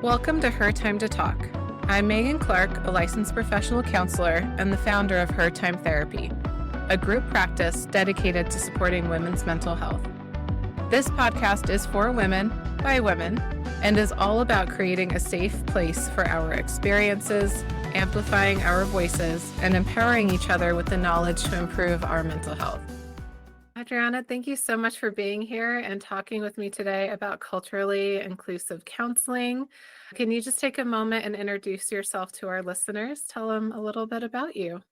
Welcome to Her Time to Talk. I'm Megan Clark, a licensed professional counselor and the founder of Her Time Therapy, a group practice dedicated to supporting women's mental health. This podcast is for women, by women, and is all about creating a safe place for our experiences, amplifying our voices, and empowering each other with the knowledge to improve our mental health. Adriana, thank you so much for being here and talking with me today about culturally inclusive counseling. Can you just take a moment and introduce yourself to our listeners? Tell them a little bit about you.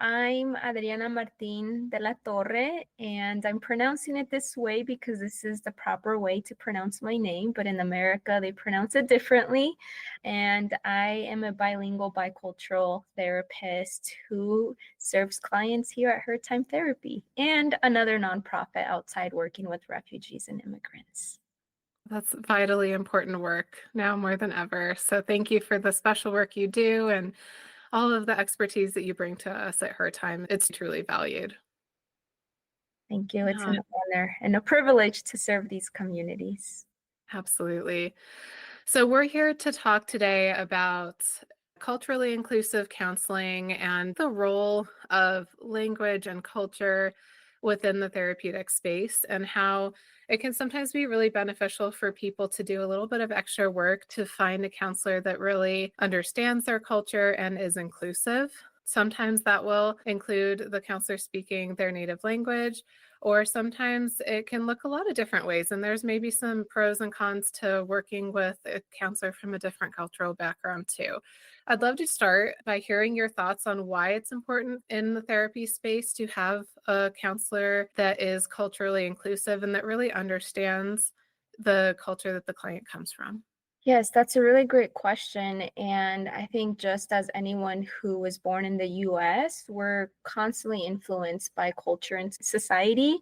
I'm Adriana Martin de la Torre, and I'm pronouncing it this way because this is the proper way to pronounce my name, but in America they pronounce it differently. And I am a bilingual bicultural therapist who serves clients here at Her Time Therapy and another nonprofit outside working with refugees and immigrants. That's vitally important work now more than ever. So thank you for the special work you do and all of the expertise that you bring to us at Her Time. It's truly valued. Thank you. It's an honor and a privilege to serve these communities. Absolutely. So we're here to talk today about culturally inclusive counseling and the role of language and culture within the therapeutic space and how it can sometimes be really beneficial for people to do a little bit of extra work to find a counselor that really understands their culture and is inclusive. Sometimes that will include the counselor speaking their native language, or sometimes it can look a lot of different ways. And there's maybe some pros and cons to working with a counselor from a different cultural background too. I'd love to start by hearing your thoughts on why it's important in the therapy space to have a counselor that is culturally inclusive and that really understands the culture that the client comes from. Yes, that's a really great question. And I think just as anyone who was born in the US, we're constantly influenced by culture and society.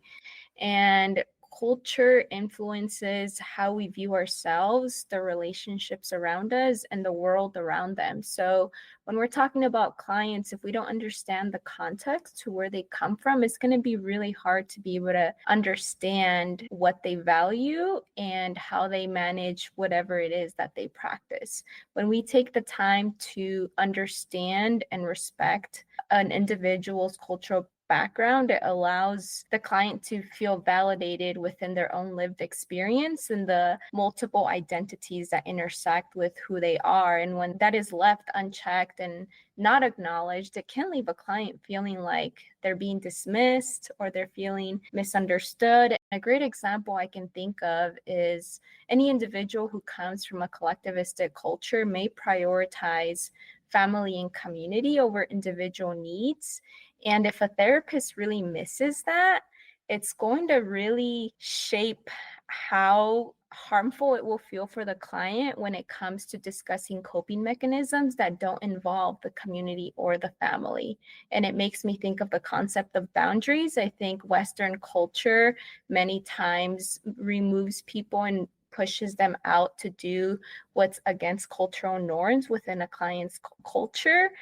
And culture influences how we view ourselves, the relationships around us, and the world around them. So when we're talking about clients, if we don't understand the context to where they come from, it's going to be really hard to be able to understand what they value and how they manage whatever it is that they practice. When we take the time to understand and respect an individual's cultural background, it allows the client to feel validated within their own lived experience and the multiple identities that intersect with who they are. And when that is left unchecked and not acknowledged, it can leave a client feeling like they're being dismissed or they're feeling misunderstood. A great example I can think of is any individual who comes from a collectivistic culture may prioritize family and community over individual needs. And if a therapist really misses that, it's going to really shape how harmful it will feel for the client when it comes to discussing coping mechanisms that don't involve the community or the family. And it makes me think of the concept of boundaries. I think Western culture many times removes people and pushes them out to do what's against cultural norms within a client's culture.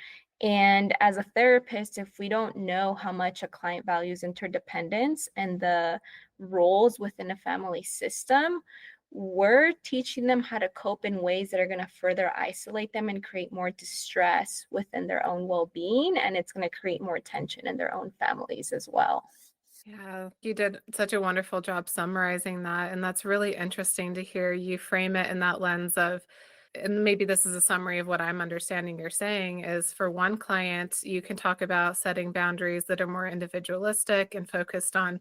And as a therapist, if we don't know how much a client values interdependence and the roles within a family system, we're teaching them how to cope in ways that are going to further isolate them and create more distress within their own well-being. And it's going to create more tension in their own families as well. Yeah, you did such a wonderful job summarizing that. And that's really interesting to hear you frame it in that lens of, and maybe this is a summary of what I'm understanding you're saying, is for one client, you can talk about setting boundaries that are more individualistic and focused on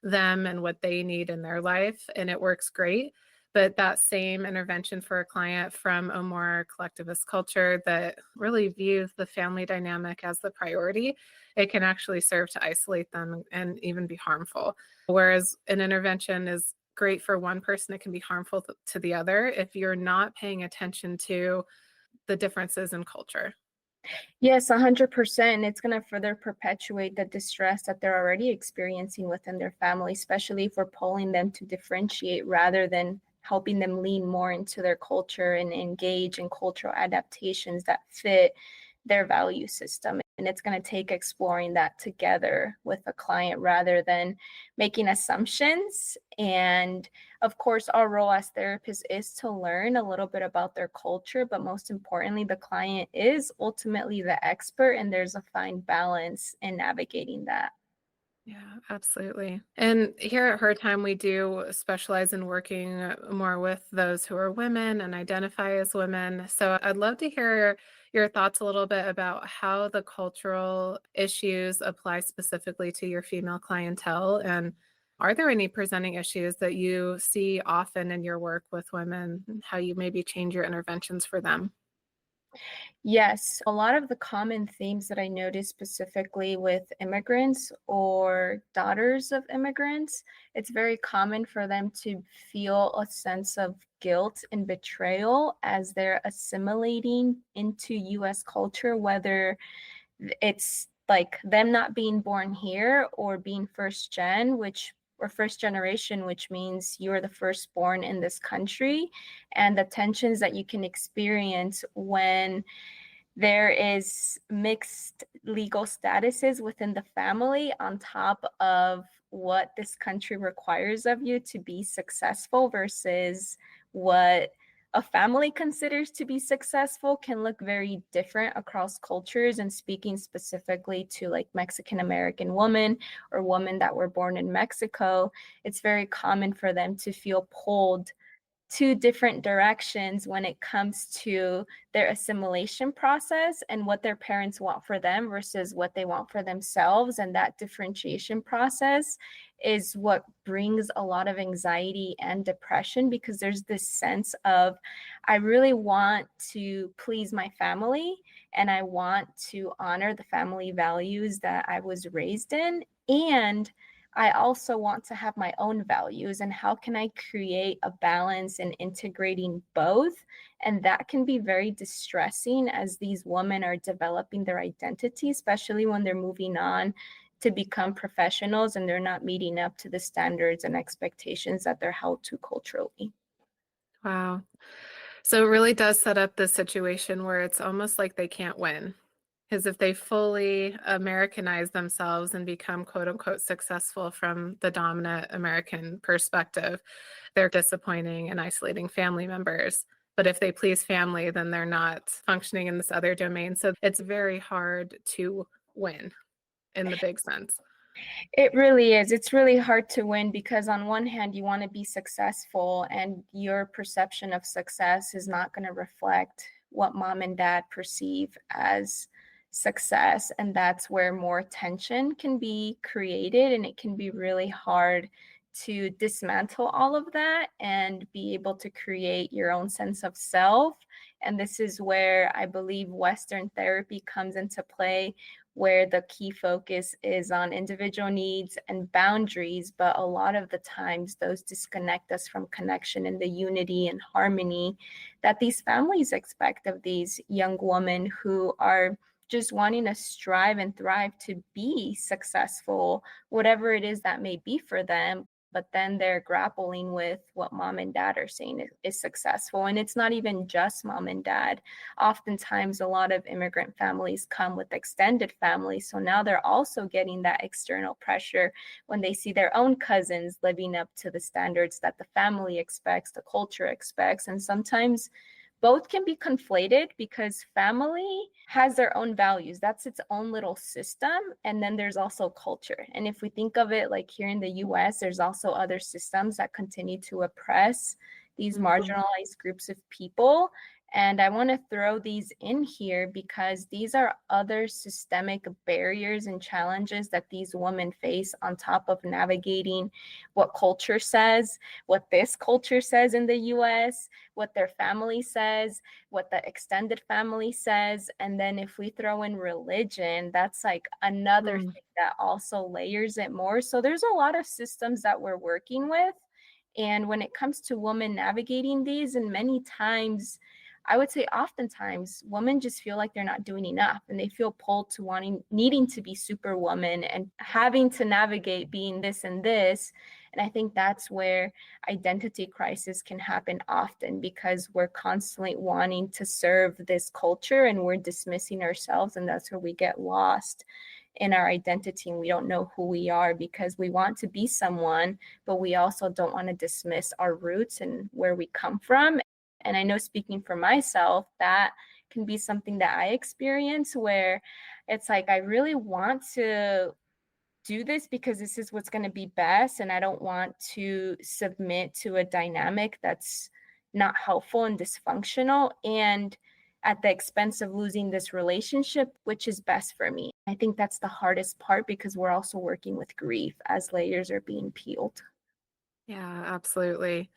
them and what they need in their life, and it works great. But that same intervention for a client from a more collectivist culture that really views the family dynamic as the priority, it can actually serve to isolate them and even be harmful. Whereas an intervention is great for one person, it can be harmful to the other if you're not paying attention to the differences in culture. Yes, 100%. It's going to further perpetuate the distress that they're already experiencing within their family, especially if we're pulling them to differentiate rather than helping them lean more into their culture and engage in cultural adaptations that fit their value system. And it's going to take exploring that together with a client rather than making assumptions. And of course, our role as therapists is to learn a little bit about their culture, but most importantly, the client is ultimately the expert, and there's a fine balance in navigating that. Yeah, absolutely. And here at Her Time, we do specialize in working more with those who are women and identify as women. So I'd love to hear your thoughts a little bit about how the cultural issues apply specifically to your female clientele. And are there any presenting issues that you see often in your work with women, and how you maybe change your interventions for them? Yes, a lot of the common themes that I notice specifically with immigrants or daughters of immigrants, it's very common for them to feel a sense of guilt and betrayal as they're assimilating into US culture, whether it's like them not being born here or being first gen, which or first generation, which means you're the firstborn in this country, and the tensions that you can experience when there is mixed legal statuses within the family on top of what this country requires of you to be successful versus what a family considers to be successful can look very different across cultures. And speaking specifically to like Mexican American women or women that were born in Mexico, it's very common for them to feel pulled two different directions when it comes to their assimilation process and what their parents want for them versus what they want for themselves. And that differentiation process is what brings a lot of anxiety and depression, because there's this sense of, I really want to please my family and I want to honor the family values that I was raised in. And I also want to have my own values, and how can I create a balance in integrating both? And that can be very distressing as these women are developing their identity, especially when they're moving on to become professionals and they're not meeting up to the standards and expectations that they're held to culturally. Wow. So it really does set up this situation where it's almost like they can't win. Because if they fully Americanize themselves and become quote unquote successful from the dominant American perspective, they're disappointing and isolating family members. But if they please family, then they're not functioning in this other domain. So it's very hard to win in the big sense. It really is. It's really hard to win because on one hand, you want to be successful, and your perception of success is not going to reflect what mom and dad perceive as success. And that's where more tension can be created, and it can be really hard to dismantle all of that and be able to create your own sense of self. And this is where I believe Western therapy comes into play, where the key focus is on individual needs and boundaries, but a lot of the times those disconnect us from connection and the unity and harmony that these families expect of these young women who are just wanting to strive and thrive to be successful, whatever it is that may be for them. But then they're grappling with what mom and dad are saying is successful. And it's not even just mom and dad. Oftentimes, a lot of immigrant families come with extended families. So now they're also getting that external pressure when they see their own cousins living up to the standards that the family expects, the culture expects. And sometimes both can be conflated because family has their own values. That's its own little system. And then there's also culture. And if we think of it like here in the US, there's also other systems that continue to oppress these Mhm. marginalized groups of people. And I want to throw these in here because these are other systemic barriers and challenges that these women face on top of navigating what culture says, what this culture says in the US, what their family says, what the extended family says. And then if we throw in religion, that's like another Mm. thing that also layers it more. So there's a lot of systems that we're working with. And when it comes to women navigating these, and many times, I would say oftentimes, women just feel like they're not doing enough, and they feel pulled to needing to be superwoman and having to navigate being this and this. And I think that's where identity crisis can happen often, because we're constantly wanting to serve this culture and we're dismissing ourselves, and that's where we get lost in our identity and we don't know who we are, because we want to be someone, but we also don't want to dismiss our roots and where we come from. And I know, speaking for myself, that can be something that I experience, where it's like I really want to do this because this is what's going to be best, and I don't want to submit to a dynamic that's not helpful and dysfunctional, and at the expense of losing this relationship, which is best for me. I think that's the hardest part, because we're also working with grief as layers are being peeled. Yeah, absolutely.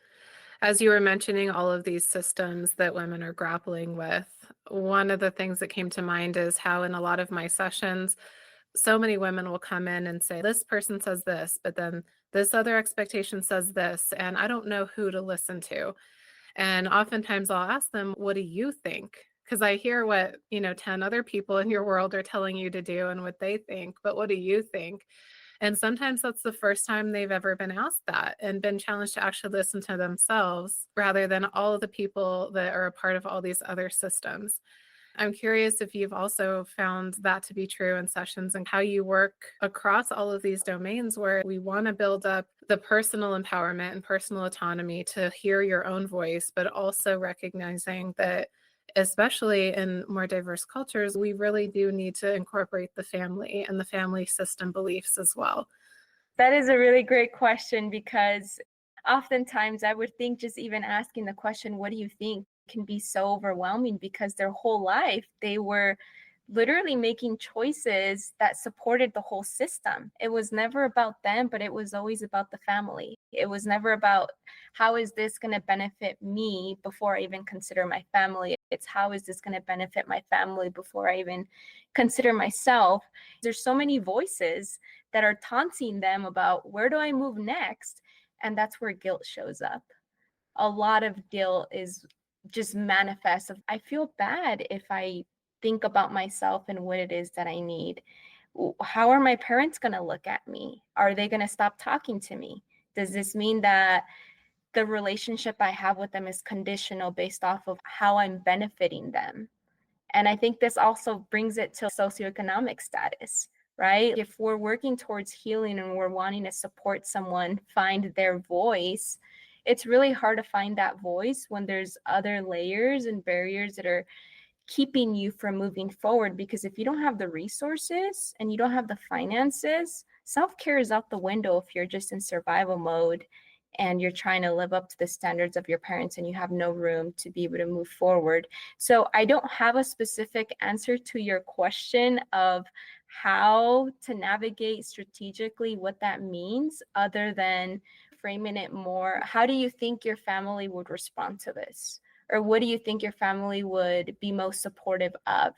As you were mentioning all of these systems that women are grappling with, one of the things that came to mind is how in a lot of my sessions, so many women will come in and say, this person says this, but then this other expectation says this, and I don't know who to listen to. And oftentimes I'll ask them, what do you think? Because I hear what, 10 other people in your world are telling you to do and what they think, but what do you think? And sometimes that's the first time they've ever been asked that and been challenged to actually listen to themselves rather than all of the people that are a part of all these other systems. I'm curious if you've also found that to be true in sessions and how you work across all of these domains where we want to build up the personal empowerment and personal autonomy to hear your own voice, but also recognizing that, especially in more diverse cultures, we really do need to incorporate the family and the family system beliefs as well. That is a really great question, because oftentimes I would think just even asking the question, what do you think, can be so overwhelming, because their whole life they were literally making choices that supported the whole system. It was never about them, but it was always about the family. It was never about how is this going to benefit me before I even consider my family. It's how is this going to benefit my family before I even consider myself. There's so many voices that are taunting them about where do I move next? And that's where guilt shows up. A lot of guilt is just manifest of, I feel bad if I think about myself and what it is that I need. How are my parents going to look at me? Are they going to stop talking to me? Does this mean that the relationship I have with them is conditional based off of how I'm benefiting them? And I think this also brings it to socioeconomic status, right? If we're working towards healing and we're wanting to support someone find their voice, it's really hard to find that voice when there's other layers and barriers that are keeping you from moving forward. Because if you don't have the resources and you don't have the finances, self-care is out the window if you're just in survival mode and you're trying to live up to the standards of your parents and you have no room to be able to move forward. So I don't have a specific answer to your question of how to navigate strategically what that means, other than framing it more, how do you think your family would respond to this? Or what do you think your family would be most supportive of?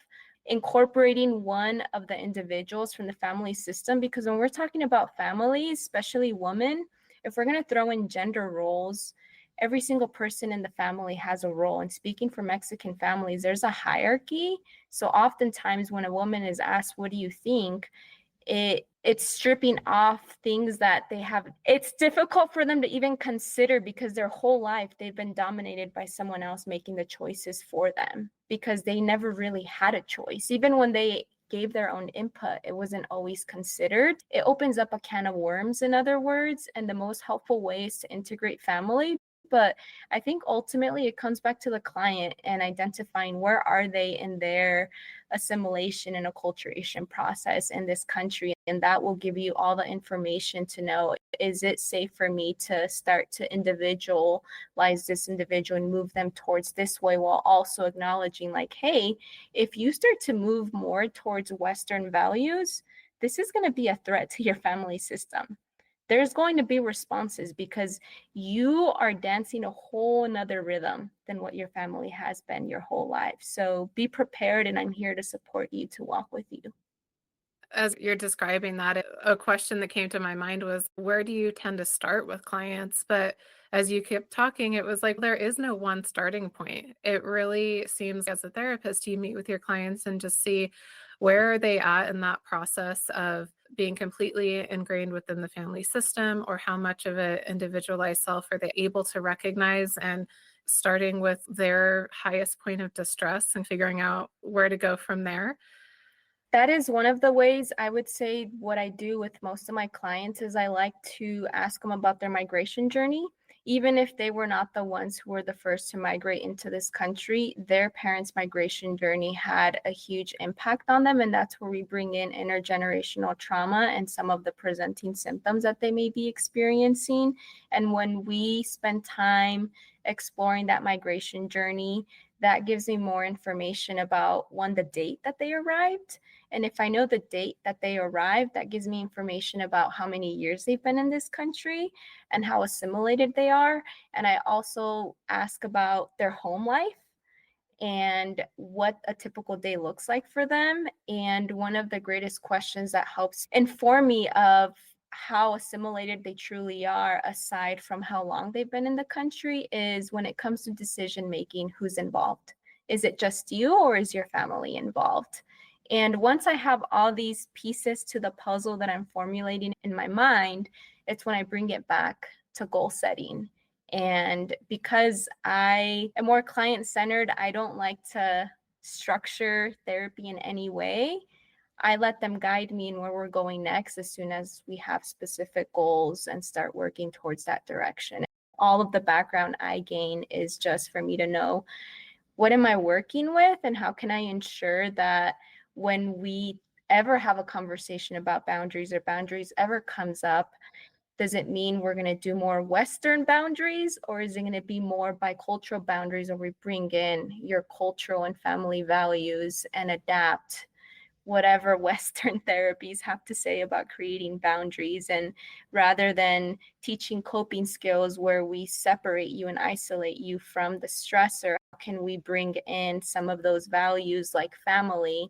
Incorporating one of the individuals from the family system, because when we're talking about families, especially women, if we're going to throw in gender roles, every single person in the family has a role. And speaking for Mexican families, there's a hierarchy. So oftentimes when a woman is asked, what do you think? It's stripping off things that they have. It's difficult for them to even consider, because their whole life they've been dominated by someone else making the choices for them, because they never really had a choice. Even when they gave their own input, it wasn't always considered. It opens up a can of worms, in other words, and the most helpful way is to integrate family. But I think ultimately it comes back to the client and identifying where are they in their assimilation and acculturation process in this country. And that will give you all the information to know, is it safe for me to start to individualize this individual and move them towards this way, while also acknowledging like, hey, if you start to move more towards Western values, this is going to be a threat to your family system. There's going to be responses, because you are dancing a whole another rhythm than what your family has been your whole life. So be prepared, and I'm here to support you, to walk with you. As you're describing that, a question that came to my mind was, where do you tend to start with clients? But as you kept talking, it was like there is no one starting point. It really seems, as a therapist, you meet with your clients and just see where are they at in that process of being completely ingrained within the family system, or how much of an individualized self are they able to recognize, and starting with their highest point of distress and figuring out where to go from there? That is one of the ways. I would say what I do with most of my clients is I like to ask them about their migration journey. Even if they were not the ones who were the first to migrate into this country, their parents' migration journey had a huge impact on them. And that's where we bring in intergenerational trauma and some of the presenting symptoms that they may be experiencing. And when we spend time exploring that migration journey, that gives me more information about, one, the date that they arrived. And if I know the date that they arrived, that gives me information about how many years they've been in this country and how assimilated they are. And I also ask about their home life and what a typical day looks like for them. And one of the greatest questions that helps inform me of how assimilated they truly are, aside from how long they've been in the country, is when it comes to decision making, who's involved? Is it just you, or is your family involved? And once I have all these pieces to the puzzle that I'm formulating in my mind, it's when I bring it back to goal setting. And because I am more client centered, I don't like to structure therapy in any way. I let them guide me in where we're going next as soon as we have specific goals and start working towards that direction. All of the background I gain is just for me to know, what am I working with, and how can I ensure that when we ever have a conversation about boundaries, or boundaries ever comes up, does it mean we're going to do more Western boundaries, or is it going to be more bicultural boundaries, where we bring in your cultural and family values and adapt whatever Western therapies have to say about creating boundaries? And rather than teaching coping skills where we separate you and isolate you from the stressor, how can we bring in some of those values like family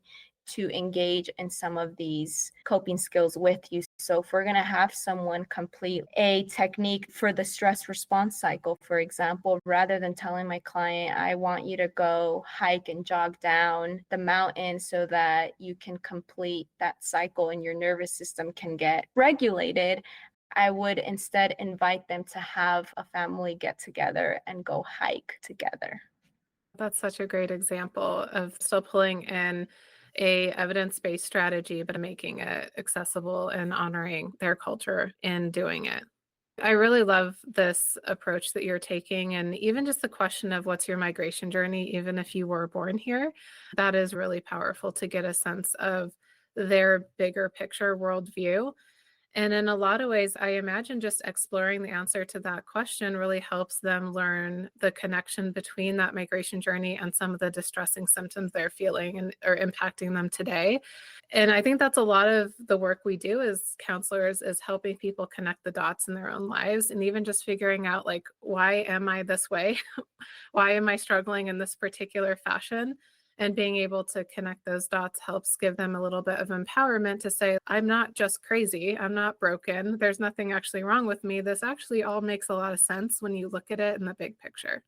to engage in some of these coping skills with you? So if we're going to have someone complete a technique for the stress response cycle, for example, rather than telling my client, I want you to go hike and jog down the mountain so that you can complete that cycle and your nervous system can get regulated, I would instead invite them to have a family get together and go hike together. That's such a great example of still pulling in a evidence-based strategy, but making it accessible and honoring their culture in doing it. I really love this approach that you're taking, and even just the question of what's your migration journey, even if you were born here, that is really powerful to get a sense of their bigger picture worldview. And in a lot of ways, I imagine just exploring the answer to that question really helps them learn the connection between that migration journey and some of the distressing symptoms they're feeling and are impacting them today. And I think that's a lot of the work we do as counselors, is helping people connect the dots in their own lives, and even just figuring out, like, why am I this way? Why am I struggling in this particular fashion? And being able to connect those dots helps give them a little bit of empowerment to say, I'm not just crazy. I'm not broken. There's nothing actually wrong with me. This actually all makes a lot of sense when you look at it in the big picture.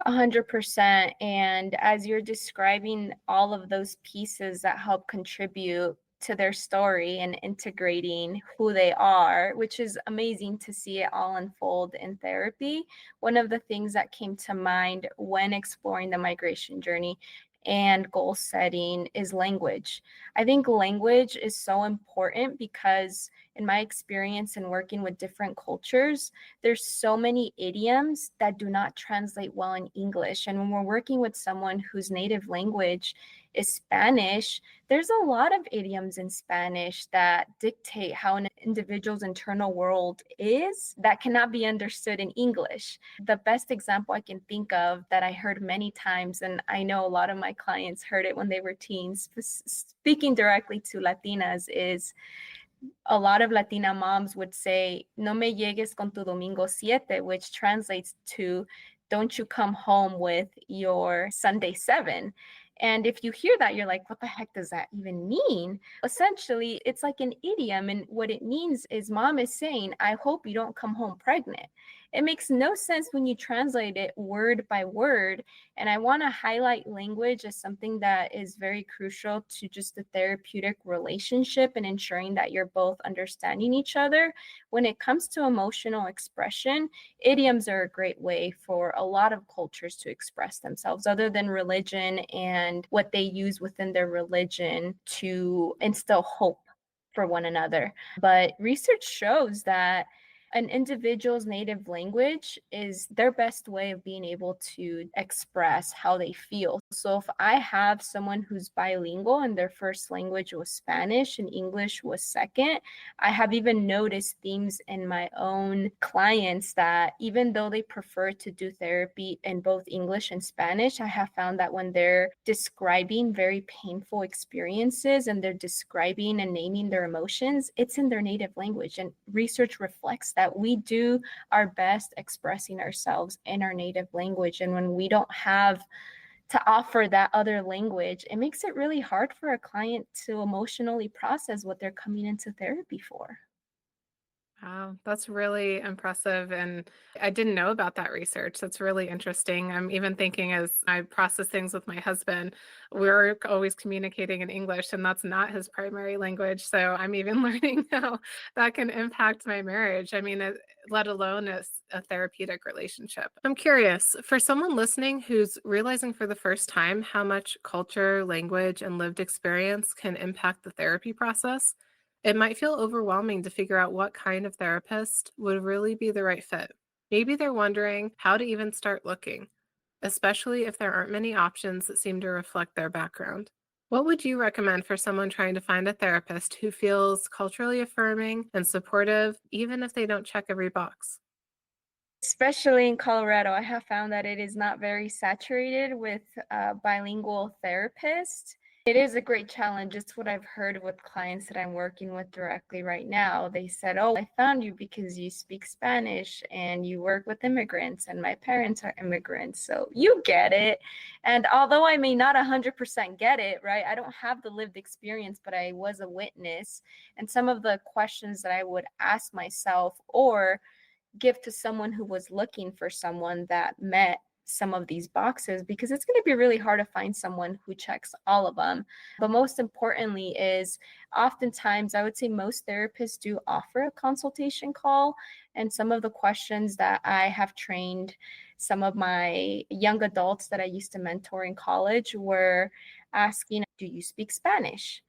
100%. And as you're describing all of those pieces that help contribute to their story and integrating who they are, which is amazing to see it all unfold in therapy. One of the things that came to mind when exploring the migration journey and goal setting is language. I think language is so important because, in my experience in working with different cultures, there's so many idioms that do not translate well in English. And when we're working with someone whose native language is Spanish, there's a lot of idioms in Spanish that dictate how an individual's internal world is that cannot be understood in English. The best example I can think of that I heard many times, and I know a lot of my clients heard it when they were teens, speaking directly to Latinas, is a lot of Latina moms would say, no me llegues con tu domingo siete, which translates to, don't you come home with your Sunday seven. And if you hear that, you're like, what the heck does that even mean? Essentially, it's like an idiom. And what it means is mom is saying, I hope you don't come home pregnant. It makes no sense when you translate it word by word. And I want to highlight language as something that is very crucial to just the therapeutic relationship and ensuring that you're both understanding each other. When it comes to emotional expression, idioms are a great way for a lot of cultures to express themselves, other than religion and what they use within their religion to instill hope for one another. But research shows that an individual's native language is their best way of being able to express how they feel. So if I have someone who's bilingual and their first language was Spanish and English was second, I have even noticed themes in my own clients that even though they prefer to do therapy in both English and Spanish, I have found that when they're describing very painful experiences and they're describing and naming their emotions, it's in their native language. And research reflects that we do our best expressing ourselves in our native language. And when we don't have to offer that other language, it makes it really hard for a client to emotionally process what they're coming into therapy for. Wow, that's really impressive. And I didn't know about that research. That's really interesting. I'm even thinking as I process things with my husband, we're always communicating in English, and that's not his primary language. So I'm even learning how that can impact my marriage. I mean, let alone as a therapeutic relationship. I'm curious for someone listening who's realizing for the first time how much culture, language, and lived experience can impact the therapy process. It might feel overwhelming to figure out what kind of therapist would really be the right fit. Maybe they're wondering how to even start looking, especially if there aren't many options that seem to reflect their background. What would you recommend for someone trying to find a therapist who feels culturally affirming and supportive, even if they don't check every box? Especially in Colorado, I have found that it is not very saturated with bilingual therapists. It is a great challenge. It's what I've heard with clients that I'm working with directly right now. They said, oh, I found you because you speak Spanish and you work with immigrants, and my parents are immigrants. So you get it. And although I may not 100% get it, right, I don't have the lived experience, but I was a witness. And some of the questions that I would ask myself or give to someone who was looking for someone that met some of these boxes, because it's going to be really hard to find someone who checks all of them. But most importantly is oftentimes I would say most therapists do offer a consultation call. And some of the questions that I have trained some of my young adults that I used to mentor in college were asking, do you speak Spanish?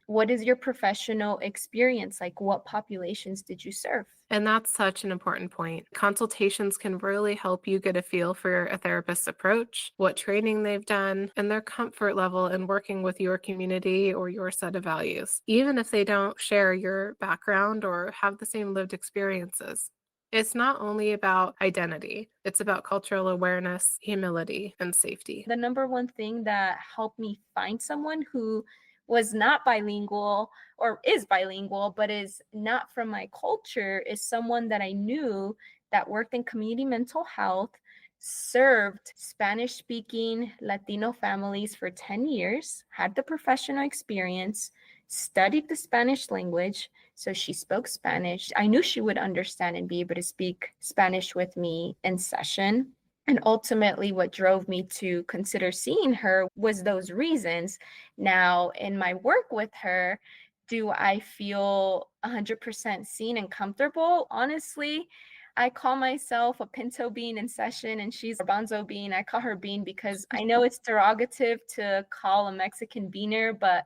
What is your professional experience? Like, what populations did you serve? And that's such an important point. Consultations can really help you get a feel for a therapist's approach, what training they've done, and their comfort level in working with your community or your set of values, even if they don't share your background or have the same lived experiences. It's not only about identity, it's about cultural awareness, humility, and safety. The number one thing that helped me find someone who was not bilingual or is bilingual, but is not from my culture, is someone that I knew that worked in community mental health, served Spanish speaking Latino families for 10 years, had the professional experience, studied the Spanish language. So she spoke Spanish. I knew she would understand and be able to speak Spanish with me in session. And ultimately, what drove me to consider seeing her was those reasons. Now, in my work with her, do I feel 100% seen and comfortable? Honestly, I call myself a pinto bean in session and she's a bonzo bean. I call her bean because I know it's derogative to call a Mexican beaner, but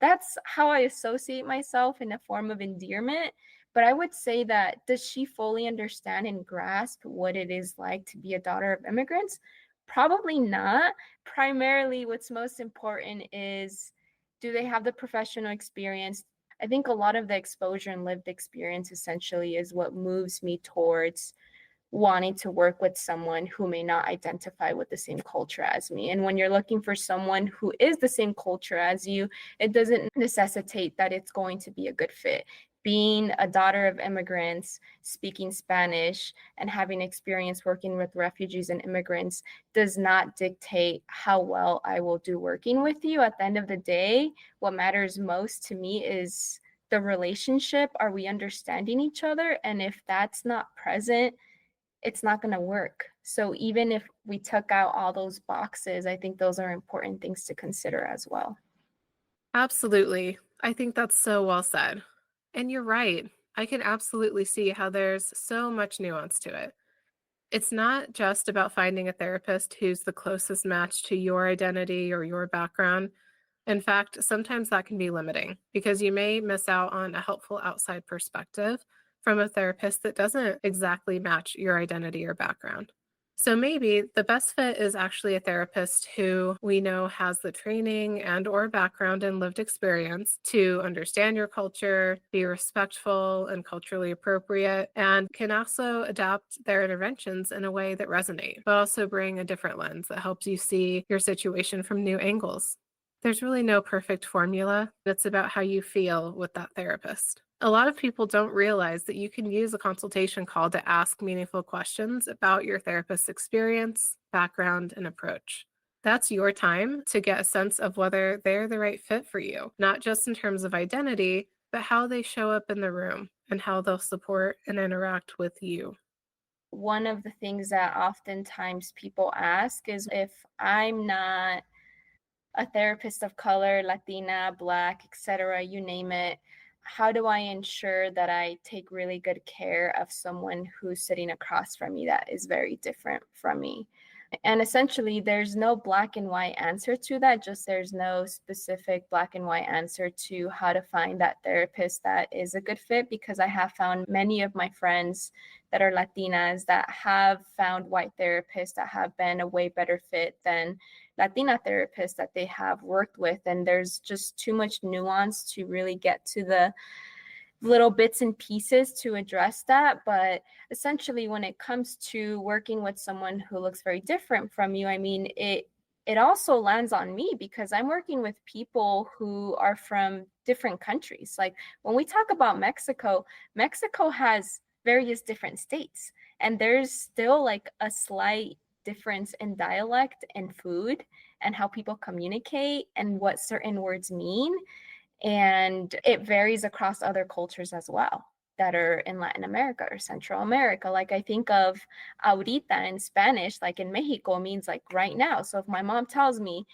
that's how I associate myself in a form of endearment. But I would say that does she fully understand and grasp what it is like to be a daughter of immigrants? Probably not. Primarily, what's most important is do they have the professional experience? I think a lot of the exposure and lived experience essentially is what moves me towards wanting to work with someone who may not identify with the same culture as me. And when you're looking for someone who is the same culture as you, it doesn't necessitate that it's going to be a good fit. Being a daughter of immigrants, speaking Spanish, and having experience working with refugees and immigrants does not dictate how well I will do working with you. At the end of the day, what matters most to me is the relationship. Are we understanding each other? And if that's not present, it's not going to work. So even if we took out all those boxes, I think those are important things to consider as well. Absolutely. I think that's so well said. And you're right. I can absolutely see how there's so much nuance to it. It's not just about finding a therapist who's the closest match to your identity or your background. In fact, sometimes that can be limiting because you may miss out on a helpful outside perspective from a therapist that doesn't exactly match your identity or background. So maybe the best fit is actually a therapist who we know has the training and or background and lived experience to understand your culture, be respectful and culturally appropriate, and can also adapt their interventions in a way that resonate, but also bring a different lens that helps you see your situation from new angles. There's really no perfect formula. It's about how you feel with that therapist. A lot of people don't realize that you can use a consultation call to ask meaningful questions about your therapist's experience, background, and approach. That's your time to get a sense of whether they're the right fit for you, not just in terms of identity, but how they show up in the room and how they'll support and interact with you. One of the things that oftentimes people ask is if I'm not a therapist of color, Latina, Black, etc., you name it, how do I ensure that I take really good care of someone who's sitting across from me that is very different from me? And essentially, there's no black and white answer to that, just there's no specific black and white answer to how to find that therapist that is a good fit, because I have found many of my friends that are Latinas that have found white therapists that have been a way better fit than Latina therapists that they have worked with. And there's just too much nuance to really get to the little bits and pieces to address that. But essentially, when it comes to working with someone who looks very different from you, I mean, it also lands on me because I'm working with people who are from different countries. Like when we talk about Mexico, Mexico has various different states, and there's still like a slight difference in dialect and food and how people communicate and what certain words mean. And it varies across other cultures as well that are in Latin America or Central America. Like I think of ahorita in Spanish, like in Mexico, means like right now. So if my mom tells me,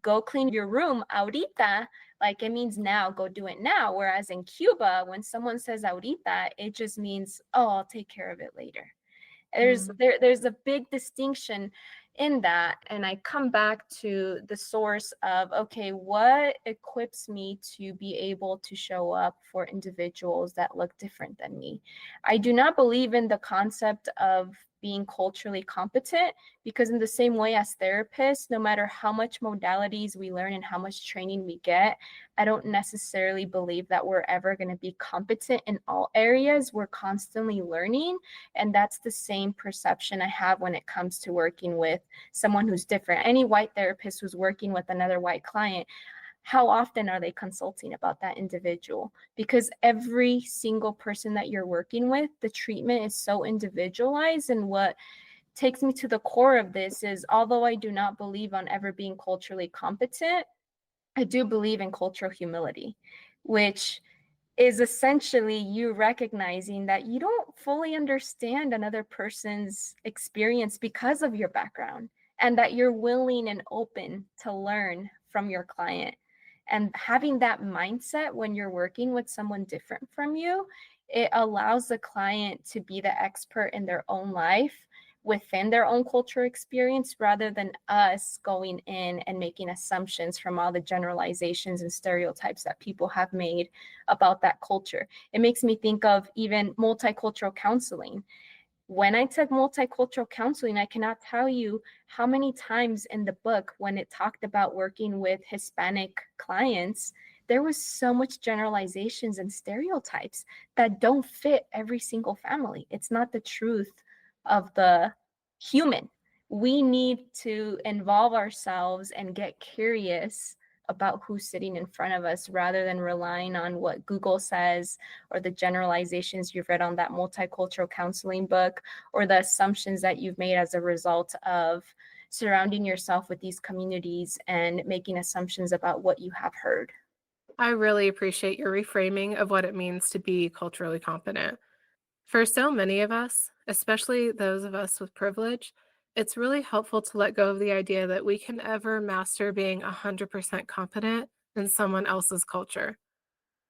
go clean your room ahorita, like it means now, go do it now. Whereas in Cuba, when someone says ahorita, it just means, oh, I'll take care of it later. There's a big distinction in that. And I come back to the source of, okay, what equips me to be able to show up for individuals that look different than me? I do not believe in the concept of being culturally competent, because in the same way as therapists, no matter how much modalities we learn and how much training we get, I don't necessarily believe that we're ever going to be competent in all areas. We're constantly learning. And that's the same perception I have when it comes to working with someone who's different. Any white therapist who's working with another white client, how often are they consulting about that individual? Because every single person that you're working with, the treatment is so individualized. And what takes me to the core of this is, although I do not believe on ever being culturally competent, I do believe in cultural humility, which is essentially you recognizing that you don't fully understand another person's experience because of your background, and that you're willing and open to learn from your client. And having that mindset when you're working with someone different from you, it allows the client to be the expert in their own life within their own cultural experience, rather than us going in and making assumptions from all the generalizations and stereotypes that people have made about that culture. It makes me think of even multicultural counseling. When I took multicultural counseling, I cannot tell you how many times in the book, when it talked about working with Hispanic clients, there was so much generalizations and stereotypes that don't fit every single family. It's not the truth of the human. We need to involve ourselves and get curious about who's sitting in front of us rather than relying on what Google says or the generalizations you've read on that multicultural counseling book or the assumptions that you've made as a result of surrounding yourself with these communities and making assumptions about what you have heard. I really appreciate your reframing of what it means to be culturally competent. For so many of us, especially those of us with privilege, it's really helpful to let go of the idea that we can ever master being 100% competent in someone else's culture.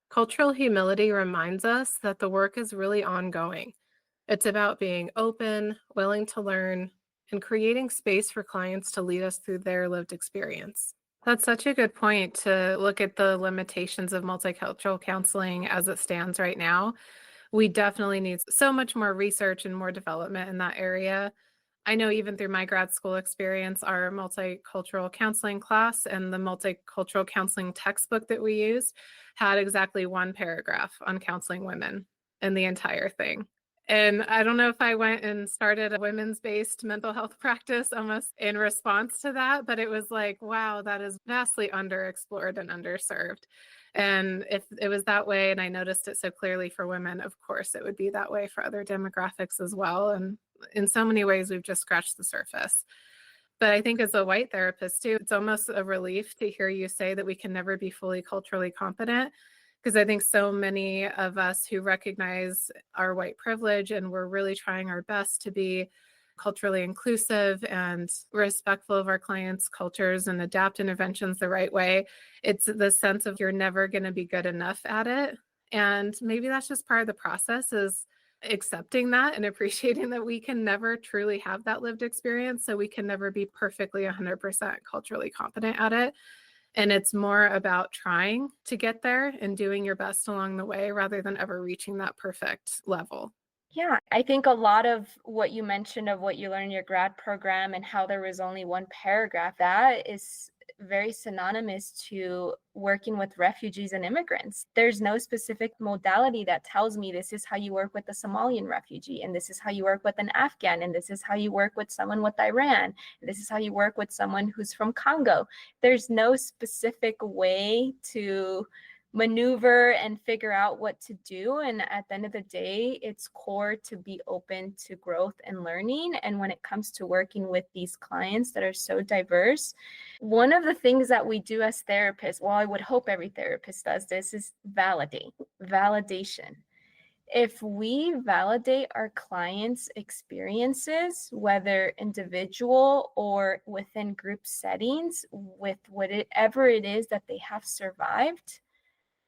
Cultural humility reminds us that the work is really ongoing. It's about being open, willing to learn, and creating space for clients to lead us through their lived experience. That's such a good point to look at the limitations of multicultural counseling as it stands right now. We definitely need so much more research and more development in that area. I know even through my grad school experience, our multicultural counseling class and the multicultural counseling textbook that we used had exactly one paragraph on counseling women in the entire thing. And I don't know if I went and started a women's based mental health practice almost in response to that, but it was like, wow, that is vastly underexplored and underserved. And if it was that way, and I noticed it so clearly for women, of course, it would be that way for other demographics as well. And in so many ways, we've just scratched the surface. But I think as a white therapist too, it's almost a relief to hear you say that we can never be fully culturally competent. Because I think so many of us who recognize our white privilege and we're really trying our best to be culturally inclusive and respectful of our clients' cultures and adapt interventions the right way, it's the sense of you're never going to be good enough at it. And maybe that's just part of the process is accepting that and appreciating that we can never truly have that lived experience. So we can never be perfectly 100% culturally competent at it. And it's more about trying to get there and doing your best along the way rather than ever reaching that perfect level. Yeah, I think a lot of what you mentioned of what you learned in your grad program and how there was only one paragraph, that is very synonymous to working with refugees and immigrants. There's no specific modality that tells me this is how you work with a Somalian refugee, and this is how you work with an Afghan, and this is how you work with someone with Iran, and this is how you work with someone who's from Congo. There's no specific way to maneuver and figure out what to do. And at the end of the day, it's core to be open to growth and learning. And when it comes to working with these clients that are so diverse, one of the things that we do as therapists, well, I would hope every therapist does this, is validation. If we validate our clients' experiences, whether individual or within group settings, with whatever it is that they have survived,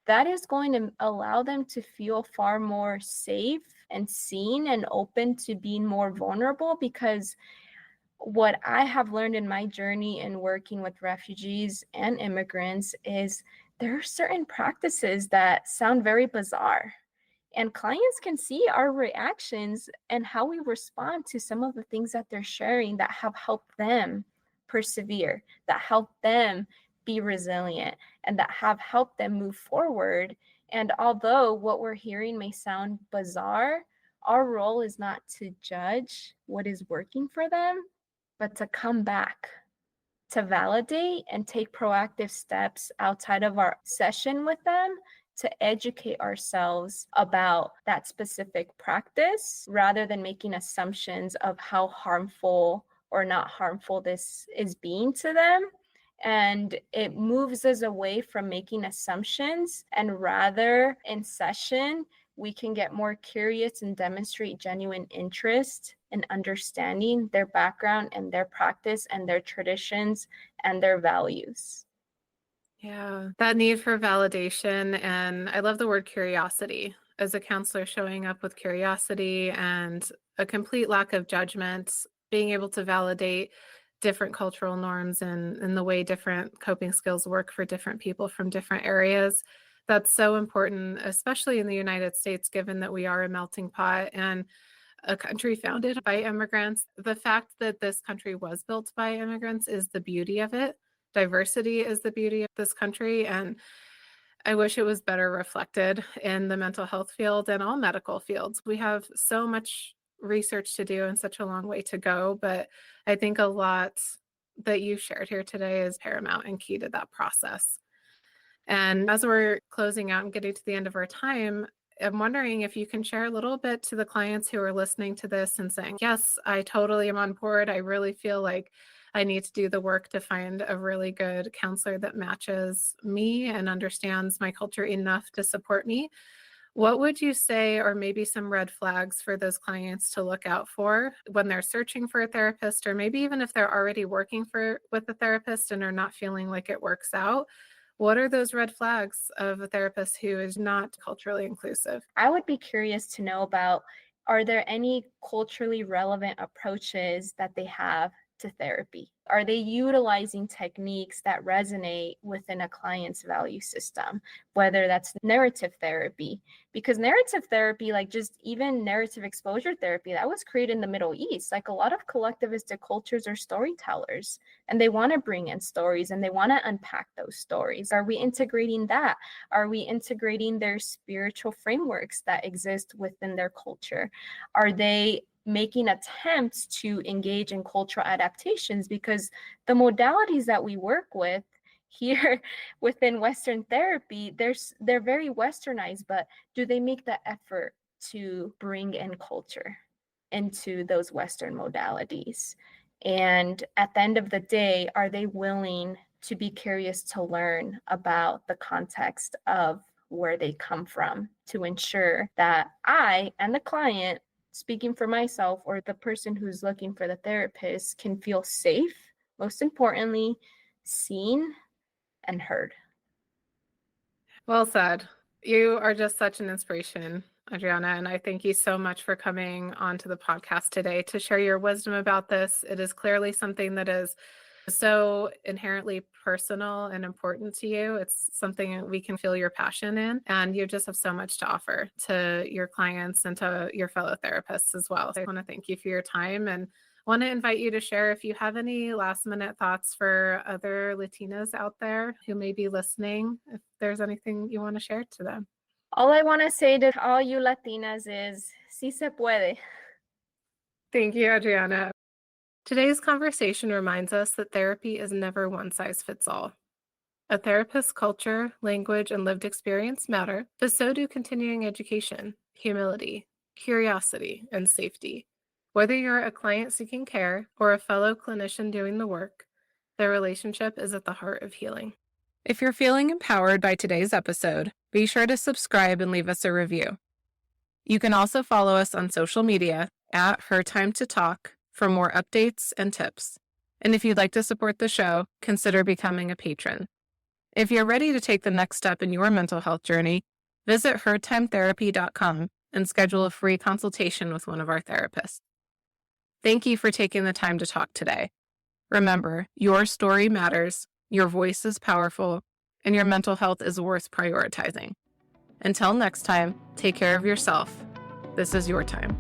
that is going to allow them to feel far more safe and seen and open to being more vulnerable. Because what I have learned in my journey in working with refugees and immigrants is there are certain practices that sound very bizarre. And clients can see our reactions and how we respond to some of the things that they're sharing that have helped them persevere, that help them be resilient, and that have helped them move forward. And although what we're hearing may sound bizarre, our role is not to judge what is working for them, but to come back, to validate and take proactive steps outside of our session with them to educate ourselves about that specific practice rather than making assumptions of how harmful or not harmful this is being to them. And it moves us away from making assumptions, and rather in session, we can get more curious and demonstrate genuine interest in understanding their background and their practice and their traditions and their values. Yeah, that need for validation. And I love the word curiosity. As a counselor, showing up with curiosity and a complete lack of judgment, being able to validate different cultural norms and the way different coping skills work for different people from different areas. That's so important, especially in the United States, given that we are a melting pot and a country founded by immigrants. The fact that this country was built by immigrants is the beauty of it. Diversity is the beauty of this country. And I wish it was better reflected in the mental health field and all medical fields. We have so much research to do and such a long way to go, but I think a lot that you shared here today is paramount and key to that process. And as we're closing out and getting to the end of our time, I'm wondering if you can share a little bit to the clients who are listening to this and saying, yes, I totally am on board. I really feel like I need to do the work to find a really good counselor that matches me and understands my culture enough to support me. What would you say are maybe some red flags for those clients to look out for when they're searching for a therapist, or maybe even if they're already working with a therapist and are not feeling like it works out? What are those red flags of a therapist who is not culturally inclusive? I would be curious to know about, are there any culturally relevant approaches that they have to therapy? Are they utilizing techniques that resonate within a client's value system, whether that's narrative therapy? Because narrative therapy, like just even narrative exposure therapy, that was created in the Middle East. Like a lot of collectivistic cultures are storytellers, and they want to bring in stories and they want to unpack those stories. Are we integrating that? Are we integrating their spiritual frameworks that exist within their culture? Are they making attempts to engage in cultural adaptations? Because the modalities that we work with here within Western therapy, they're very westernized, but do they make the effort to bring in culture into those Western modalities? And at the end of the day, are they willing to be curious to learn about the context of where they come from to ensure that I and the client, speaking for myself or the person who's looking for the therapist, can feel safe, most importantly, seen and heard? Well said. You are just such an inspiration, Adriana, and I thank you so much for coming onto the podcast today to share your wisdom about this. It is clearly something that is so inherently personal and important to you. It's something we can feel your passion in, and you just have so much to offer to your clients and to your fellow therapists as well. So I want to thank you for your time and want to invite you to share if you have any last minute thoughts for other Latinas out there who may be listening, if there's anything you want to share to them. All I want to say to all you Latinas is, sí se puede. Thank you, Adriana. Today's conversation reminds us that therapy is never one size fits all. A therapist's culture, language, and lived experience matter, but so do continuing education, humility, curiosity, and safety. Whether you're a client seeking care or a fellow clinician doing the work, their relationship is at the heart of healing. If you're feeling empowered by today's episode, be sure to subscribe and leave us a review. You can also follow us on social media at Her Time to Talk for more updates and tips. And if you'd like to support the show, consider becoming a patron. If you're ready to take the next step in your mental health journey, visit hertimetherapy.com and schedule a free consultation with one of our therapists. Thank you for taking the time to talk today. Remember, your story matters, your voice is powerful, and your mental health is worth prioritizing. Until next time, take care of yourself. This is your time.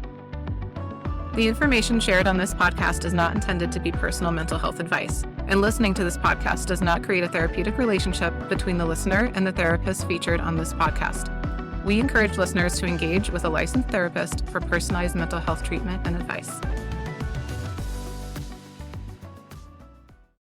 The information shared on this podcast is not intended to be personal mental health advice, and listening to this podcast does not create a therapeutic relationship between the listener and the therapist featured on this podcast. We encourage listeners to engage with a licensed therapist for personalized mental health treatment and advice.